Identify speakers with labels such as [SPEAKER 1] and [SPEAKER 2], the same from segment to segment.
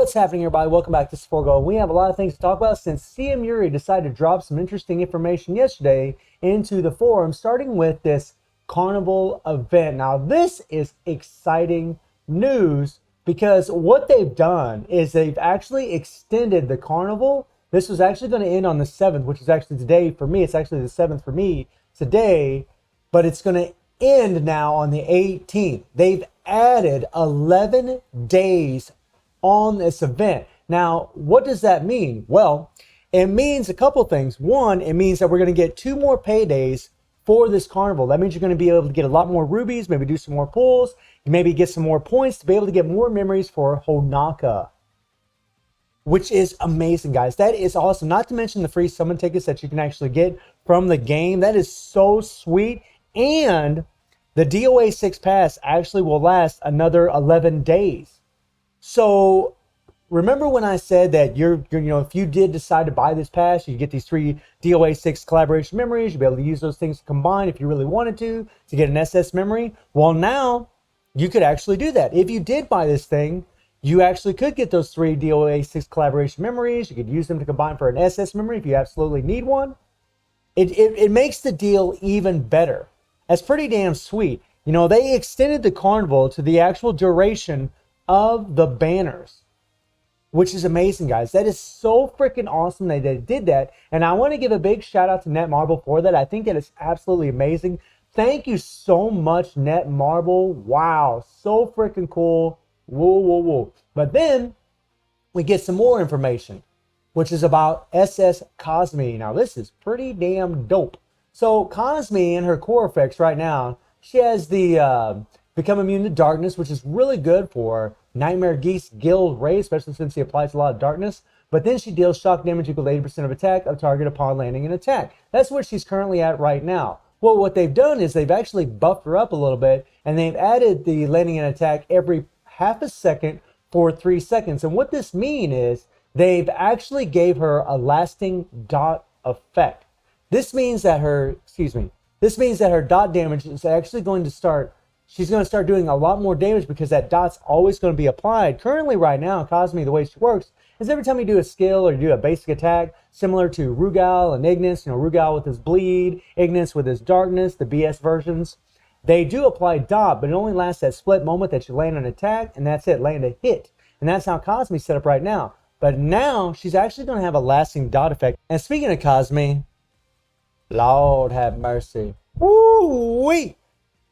[SPEAKER 1] What's happening, everybody? Welcome back to Sporgo. We have a lot of things to talk about since CM Yuri decided to drop some interesting information yesterday into the forum, starting with this carnival event. Now, this is exciting news because what they've done is they've actually extended the carnival. This was actually going to end on the 7th, which is actually today for me. It's actually the 7th for me today, but it's going to end now on the 18th. They've added 11 days on this event. Now, what does that mean? Well, it means a couple things. One, it means that we're going to get 2 more paydays for this carnival. That means you're going to be able to get a lot more rubies, maybe do some more pulls, maybe get some more points to be able to get more memories for Honaka, which is amazing, guys. That is awesome. Not to mention the free summon tickets that you can actually get from the game. That is so sweet. And the DOA 6 pass actually will last another 11 days. So remember when I said that if you did decide to buy this pass, you get these 3 DOA 6 collaboration memories. You'll be able to use those things to combine if you really wanted to get an SS memory. Well, now you could actually do that. If you did buy this thing, you actually could get those 3 DOA 6 collaboration memories. You could use them to combine for an SS memory if you absolutely need one. It makes the deal even better. That's pretty damn sweet. You know, they extended the carnival to the actual duration of the banners, which is amazing, guys. That is so freaking awesome that they did that. And I want to give a big shout out to Netmarble for that. I think that is absolutely amazing. Thank you so much, Netmarble. Wow, so freaking cool. Whoa, whoa, whoa. But then we get some more information, which is about SS Cosmi. Now, this is pretty damn dope. So Cosmi in her core effects right now, she has the Become Immune to Darkness, which is really good for Nightmare Geese Guild Ray, especially since he applies a lot of darkness. But then she deals shock damage equal to 80% of attack of target upon landing an attack. That's where she's currently at right now. Well, what they've done is they've actually buffed her up a little bit, and they've added the landing an attack every half a second for 3 seconds. And what this means is they've actually gave her a lasting dot effect. This means that her dot damage is actually going to start. She's going to start doing a lot more damage because that dot's always going to be applied. Currently, right now, Cosmi, the way she works is every time you do a skill or you do a basic attack, similar to Rugal and Ignis, Rugal with his bleed, Ignis with his darkness, the BS versions, they do apply dot, but it only lasts that split moment that you land an attack, and that's it, land a hit. And that's how Cosmi's set up right now. But now, she's actually going to have a lasting dot effect. And speaking of Cosmi, Lord have mercy. Woo-wee!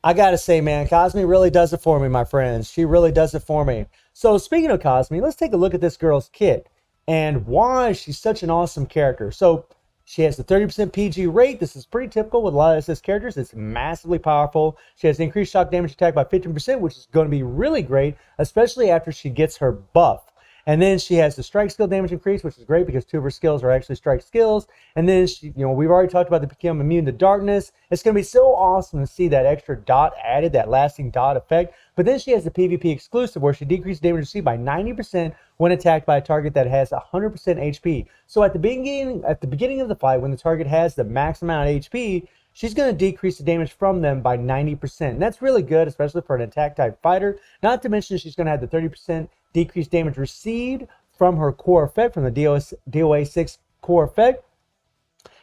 [SPEAKER 1] I gotta say, man, Cosmi really does it for me, my friends. She really does it for me. So speaking of Cosmi, let's take a look at this girl's kit and why she's such an awesome character. So she has the 30% PG rate. This is pretty typical with a lot of SS characters. It's massively powerful. She has increased shock damage attack by 15%, which is going to be really great, especially after she gets her buff. And then she has the strike skill damage increase, which is great because 2 of her skills are actually strike skills. And then we've already talked about the Become Immune to Darkness. It's going to be so awesome to see that extra dot added, that lasting dot effect. But then she has the PvP exclusive where she decreases damage received by 90% when attacked by a target that has 100% HP. So at the beginning of the fight, when the target has the max amount of HP, she's going to decrease the damage from them by 90%. And that's really good, especially for an attack type fighter. Not to mention she's going to have the 30% decreased damage received from her core effect, from the DOA 6 core effect.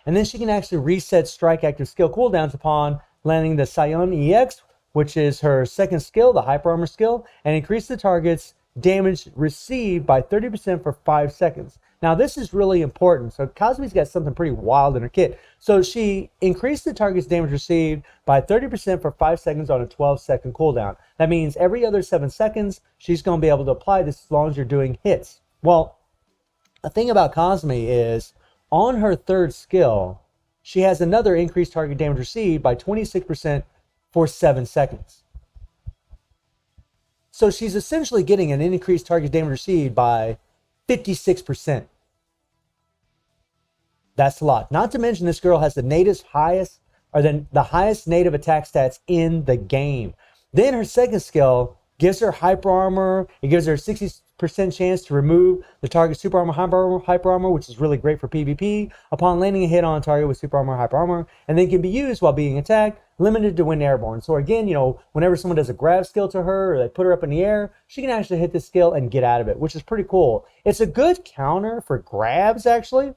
[SPEAKER 1] And then she can actually reset strike active skill cooldowns upon landing the Sion EX, which is her second skill, the Hyper Armor skill, and increase the target's damage received by 30% for 5 seconds. Now, this is really important. So Cosmi's got something pretty wild in her kit. So she increased the target's damage received by 30% for 5 seconds on a 12-second cooldown. That means every other 7 seconds, she's going to be able to apply this as long as you're doing hits. Well, the thing about Cosmi is, on her 3rd skill, she has another increased target damage received by 26% for 7 seconds. So she's essentially getting an increased target damage received by 56%. That's a lot. Not to mention this girl has the highest native attack stats in the game. Then her second skill gives her hyper armor. It gives her 60% 50% chance to remove the target's super armor, hyper armor, which is really great for PvP, upon landing a hit on a target with super armor, hyper armor, and then can be used while being attacked, limited to when airborne. So again, you know, whenever someone does a grab skill to her or they put her up in the air, she can actually hit this skill and get out of it, which is pretty cool. It's a good counter for grabs, actually.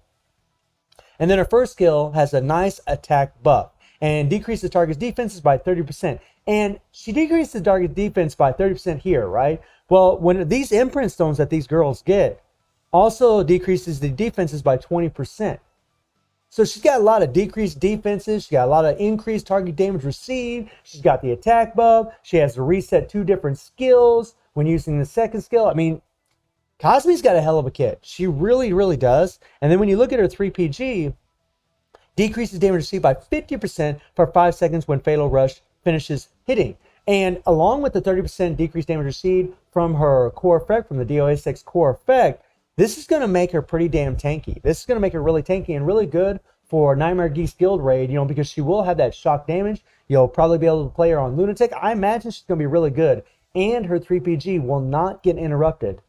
[SPEAKER 1] And then her first skill has a nice attack buff and decreases the target's defenses by 30%. And she decreases the target's defense by 30% here, right? Well, when these imprint stones that these girls get also decreases the defenses by 20%. So she's got a lot of decreased defenses. She's got a lot of increased target damage received. She's got the attack buff. She has to reset 2 different skills when using the second skill. I mean, Cosmi's got a hell of a kit. She really, really does. And then when you look at her 3PG, decreases damage received by 50% for 5 seconds when Fatal Rush finishes hitting. And along with the 30% decreased damage received from her core effect, from the DOA6 core effect, this is going to make her pretty damn tanky. This is going to make her really tanky and really good for Nightmare Geese Guild Raid, you know, because she will have that shock damage. You'll probably be able to play her on Lunatic. I imagine she's going to be really good. And her 3PG will not get interrupted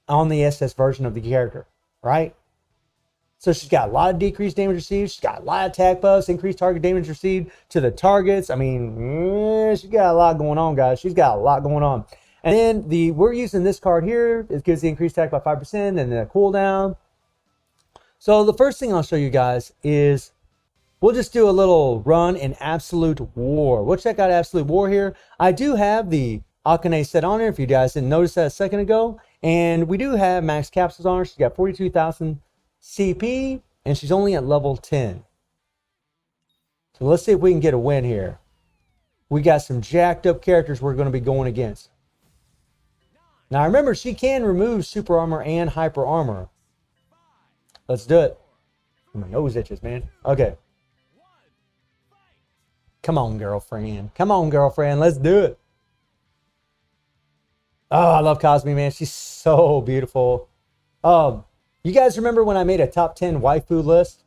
[SPEAKER 1] on the SS version of the character, right? So she's got a lot of decreased damage received. She's got a lot of attack buffs, increased target damage received to the targets. I mean, she's got a lot going on, guys. She's got a lot going on. And then we're using this card here. It gives the increased attack by 5% and then a cooldown. So the first thing I'll show you guys is we'll just do a little run in Absolute War. We'll check out Absolute War here. I do have the Akane set on her, if you guys didn't notice that a second ago. And we do have max capsules on her. She's got 42,000 CP, and she's only at level 10. So let's see if we can get a win here. We got some jacked up characters we're going to be going against. Now remember, she can remove super armor and hyper armor. Let's do it. My nose itches, man. Okay. Come on, girlfriend. Come on, girlfriend. Let's do it. Oh, I love Cosmi, man. She's so beautiful. You guys remember when I made a top 10 waifu list?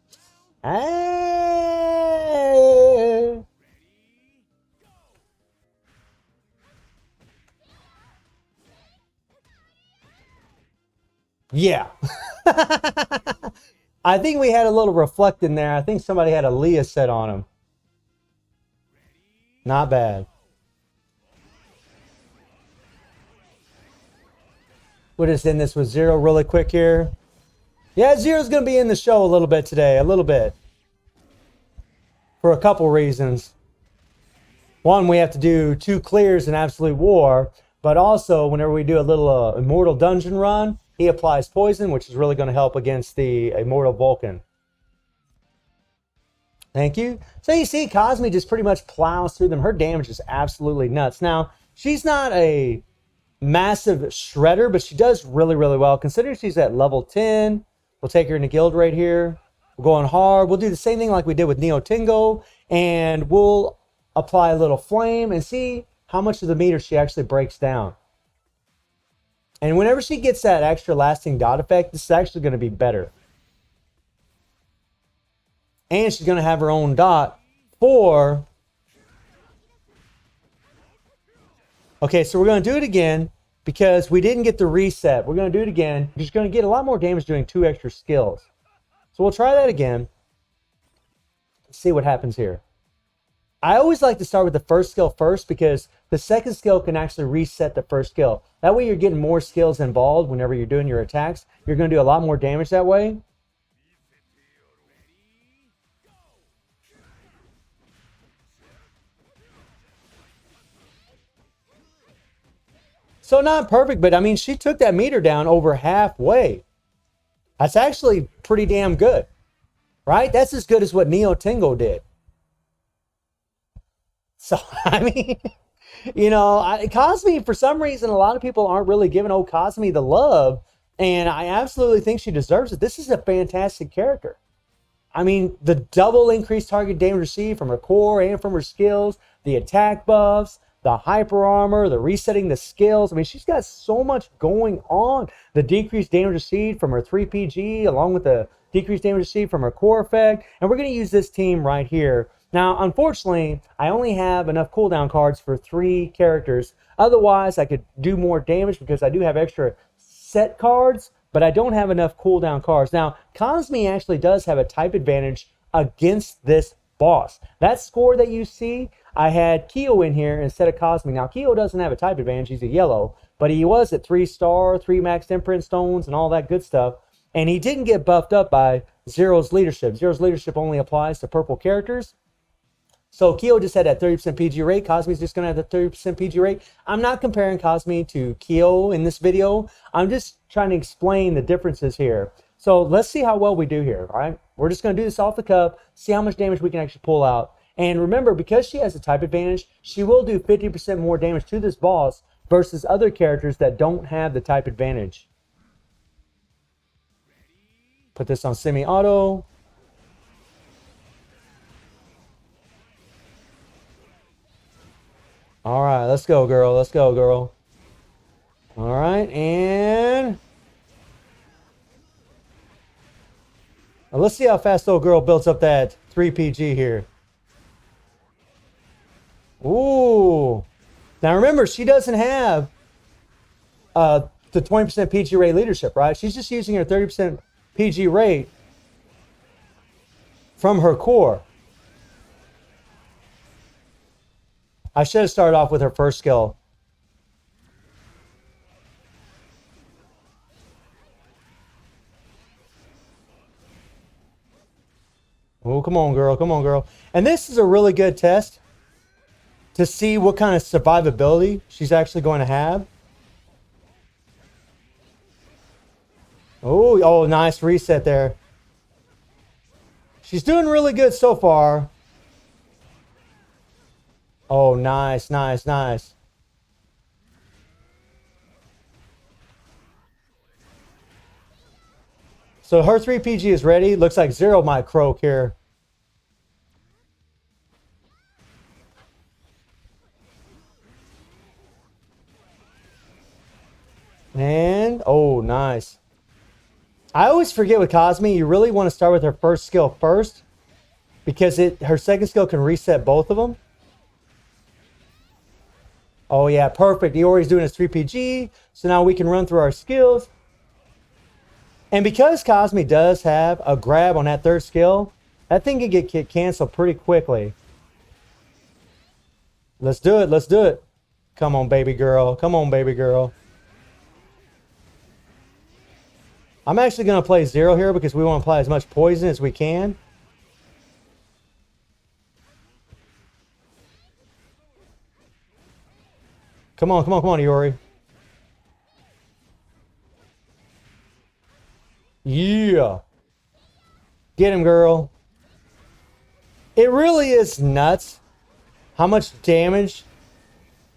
[SPEAKER 1] Yeah. I think we had a little reflect in there. I think somebody had a Leah set on him. Not bad. We'll just end this with Zero really quick here. Yeah, Zero's going to be in the show a little bit today. A little bit. For a couple reasons. One, we have to do 2 clears in Absolute War. But also, whenever we do a little Immortal Dungeon run, he applies poison, which is really going to help against the Immortal Vulcan. Thank you. So you see, Cosmi just pretty much plows through them. Her damage is absolutely nuts. Now, she's not a massive shredder, but she does really, really well. Considering she's at level 10, we'll take her into guild right here. We're going hard. We'll do the same thing like we did with Neo Tingo, and we'll apply a little flame and see how much of the meter she actually breaks down. And whenever she gets that extra lasting dot effect, this is actually going to be better. And she's going to have her own dot for... Okay, so we're going to do it again because we didn't get the reset. We're going to do it again. You're just going to get a lot more damage doing 2 extra skills. So we'll try that again. Let's see what happens here. I always like to start with the first skill first because the second skill can actually reset the first skill. That way you're getting more skills involved whenever you're doing your attacks. You're going to do a lot more damage that way. So not perfect, but I mean, she took that meter down over halfway. That's actually pretty damn good, right? That's as good as what Neo Tingo did. So, I mean, you know, Cosmi, for some reason, a lot of people aren't really giving old Cosmi the love, and I absolutely think she deserves it. This is a fantastic character. I mean, the double increased target damage received from her core and from her skills, the attack buffs, the hyper armor, the resetting the skills. I mean, she's got so much going on. The decreased damage received from her 3PG, along with the decreased damage received from her core effect. And we're going to use this team right here. Now, unfortunately, I only have enough cooldown cards for 3 characters. Otherwise, I could do more damage because I do have extra set cards, but I don't have enough cooldown cards. Now, Cosmi actually does have a type advantage against this boss. That score that you see, I had Kyo in here instead of Cosmi. Now, Kyo doesn't have a type advantage. He's a yellow, but he was at 3-star, 3 max imprint stones, and all that good stuff. And he didn't get buffed up by Zero's leadership. Zero's leadership only applies to purple characters. So Kyo just had that 30% PG rate. Cosmi's just going to have the 30% PG rate. I'm not comparing Cosmi to Kyo in this video. I'm just trying to explain the differences here. So let's see how well we do here, all right? We're just going to do this off the cuff, see how much damage we can actually pull out. And remember, because she has a type advantage, she will do 50% more damage to this boss versus other characters that don't have the type advantage. Put this on semi-auto. All right, let's go, girl. Let's go, girl. All right, and now let's see how fast old girl builds up that 3 PG here. Ooh. Now remember, she doesn't have the 20% PG rate leadership, right? She's just using her 30% PG rate from her core. I should have started off with her first skill. Oh, come on, girl. Come on, girl. And this is a really good test to see what kind of survivability she's actually going to have. Oh, nice reset there. She's doing really good so far. Oh, nice, nice, nice. So her 3 PG is ready. Looks like Zero might croak here. And, oh, nice. I always forget with Cosmi, you really want to start with her first skill first because her second skill can reset both of them. Oh, yeah, perfect. Iori's doing his 3 PG, so now we can run through our skills. And because Cosmi does have a grab on that third skill, that thing can get canceled pretty quickly. Let's do it. Let's do it. Come on, baby girl. Come on, baby girl. I'm actually going to play Zero here because we want to apply as much poison as we can. Come on, come on, come on, Iori. Yeah. Get him, girl. It really is nuts how much damage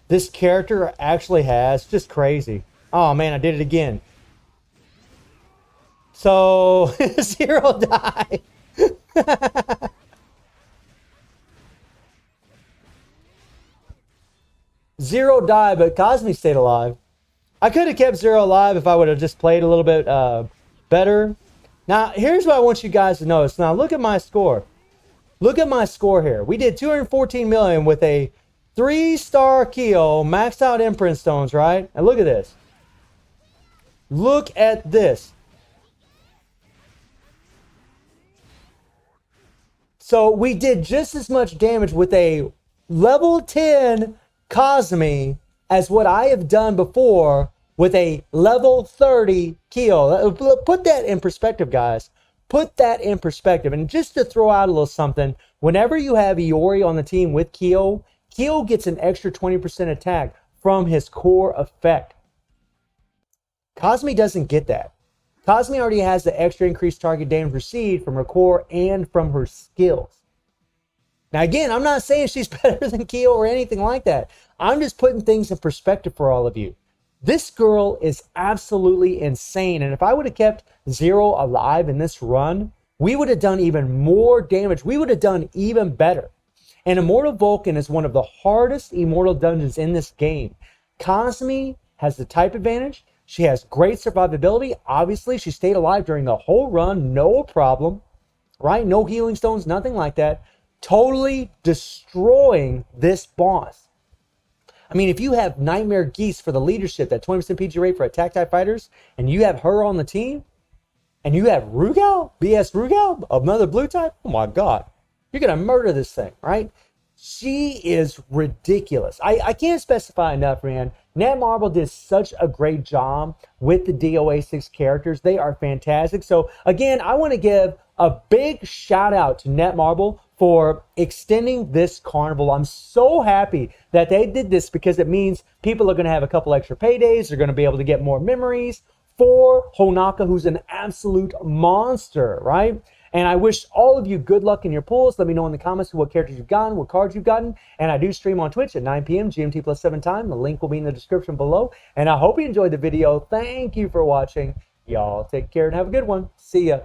[SPEAKER 1] this character actually has. Just crazy. Oh, man, I did it again. So, Zero died. Zero died, but Cosmi stayed alive. I could have kept Zero alive if I would have just played a little bit better. Now, here's what I want you guys to notice. Now, look at my score. Look at my score here. We did 214 million with a 3-star Kyo, maxed out imprint stones, right? And look at this. Look at this. So we did just as much damage with a level 10 Cosmi as what I have done before with a level 30 Kyo. Put that in perspective, guys. Put that in perspective. And just to throw out a little something, whenever you have Iori on the team with Kyo, Kyo gets an extra 20% attack from his core effect. Cosmi doesn't get that. Cosmi already has the extra increased target damage received from her core and from her skills. Now again, I'm not saying she's better than Kyo or anything like that. I'm just putting things in perspective for all of you. This girl is absolutely insane. And if I would have kept Zero alive in this run, we would have done even more damage. We would have done even better. And Immortal Vulcan is one of the hardest immortal dungeons in this game. Cosmi has the type advantage. She has great survivability. Obviously, she stayed alive during the whole run. No problem. Right? No healing stones, nothing like that. Totally destroying this boss. I mean, if you have Nightmare Geese for the leadership, that 20% PG rate for attack type fighters, and you have her on the team, and you have Rugal, BS Rugal, another blue type, oh my God, you're going to murder this thing, right? She is ridiculous. I can't specify enough, man. Netmarble did such a great job with the DOA 6 characters. They are fantastic. So, again, I want to give a big shout out to Netmarble for extending this carnival. I'm so happy that they did this because it means people are going to have a couple extra paydays. They're going to be able to get more memories for Honaka, who's an absolute monster, right? And I wish all of you good luck in your pools. Let me know in the comments what characters you've gotten, what cards you've gotten. And I do stream on Twitch at 9 p.m. GMT plus 7 time. The link will be in the description below. And I hope you enjoyed the video. Thank you for watching. Y'all take care and have a good one. See ya.